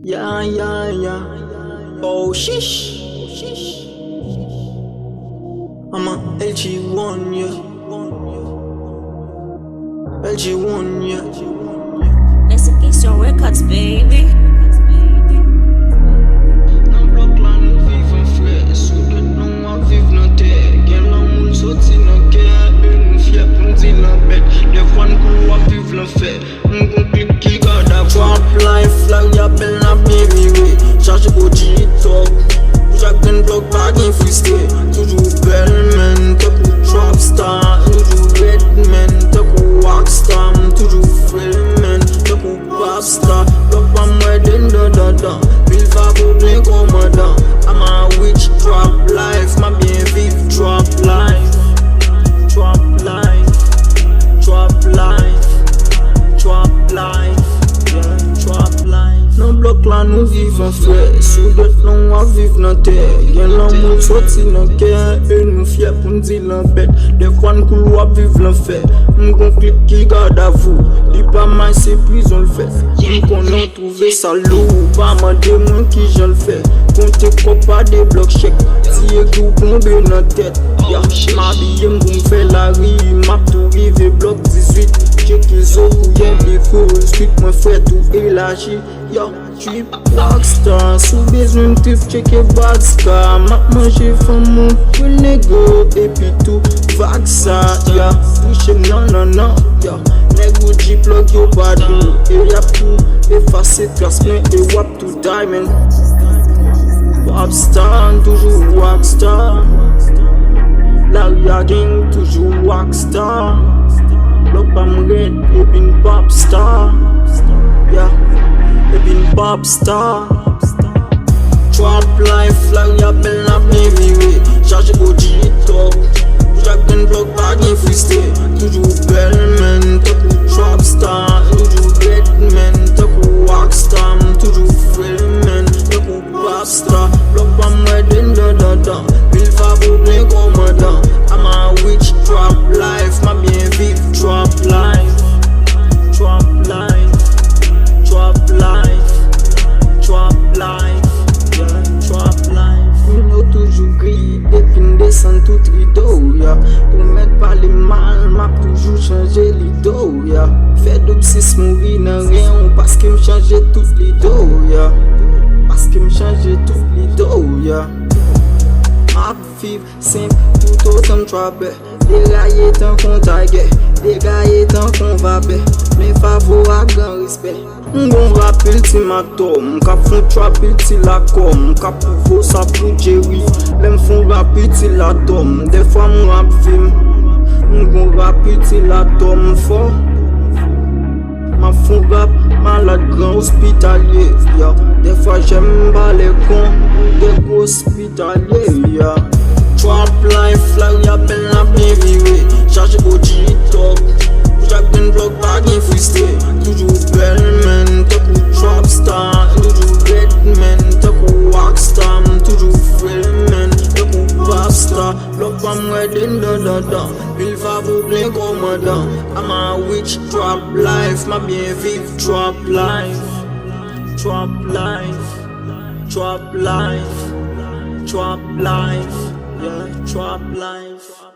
Yeah, yeah, yeah. Oh, shish. I'm a LG1, yeah. LG1, yeah. Let's against your records, baby. Nan blok la nou vive fre, sou det nou a vive nan terre. Gen lan moun soti nan kè, nou fye pou n'di lan bet. De fwa n'kou a vive lan fè, n'gon klik ki gada trap life, la ya bel na bien vire. Charge body talk, pou jak den blok pa gen friste. Toujou bel men, te pou trap star. Toujou red men, te pou rock star. Toujou frel men, te pou pop star. Blok pa mwen den da. Pil fa pou blen komadan. I'm a witch trap life, ma bien vive trap life. Trap life, trap life, trap life, yeah, trap life. Nan blok la nou vive an fre, sou det nou a vive nan terre. Gen lan moun soti nan kè, nou fye pou n'di lan bet. De fwa n'kou a vive lan fè, m'gon klik ki gada vou. Li pa may se prison l'fè, m'konon trouve sa lou. Pa mande mwen ki jan l'fè, konte kopa de blok chek. Tiye kou plombe nan tèt, ya, m'abye m'gon fè la ri. Map tou rive blok 18, cheke zo kou yon defo. Skrik mwen fè tou elaji, ya, trip rockstar. Sou bezwen tif cheke bad star. Map manje fè moun, pou nego, epi tou vag sa, ya. Touche nan, ya. Nego G-plug yo badou, e rap tou, efase trasmen, e wap tou diamond. Popstar, toujou rockstar. Laria gang, toujou rockstar. Blok pa mred, e bin popstar. Yeah, e bin popstar. Trap life, Laria bel na bien vire. Charge body talk, pou jak den blok pa gen friste. Toujou bel men, te pou trap star. Toujou red men, te pou rock star. Toujou frel men, te pou pop star. Blok pa mwen den da. Pil fa pou blen komadan. I'm a witch trap life, ma bien vive trap life. Trap life, trap life, trap life, yeah, trap life. Nous toujours gris, depuis n'descend tout rideau, ya. Pour mettre pas les mal, m'a toujours changé l'ido, ya. Fait d'obsis mourir nan rien, parce que m'change tout l'ido, ya. Parce que m'change tout l'ido, ya. Map vive simple, tout autant trapper. Dégailler tant qu'on tague, dégailler tant qu'on va bé. Mais favor à grand respect. M'gon rap ultimatum, m'ka fon trap ultilacom. M'ka pouvo sa pou Jerry, lem fon rap ultilatom. Des fois m'rap film, m'gon rap ultilatom fort. Ma fon rap malade grand hospitalier, ya. Des fois j'aime pas les cons, des gros hospitaliers, ya. Trap life, la ya bel na bien vire. Charge body talk, pou jak den blok pa gen friste. Toujou bel men, te pou trap star. Toujou red men, te pou rock star. Toujou frel men, te pou pop star. Blok pa mwen den da. Pil fa pou blen komadan. I'm a witch trap life, ma bien vive trap life. Trap life, trap life, trap life, yeah, trap life.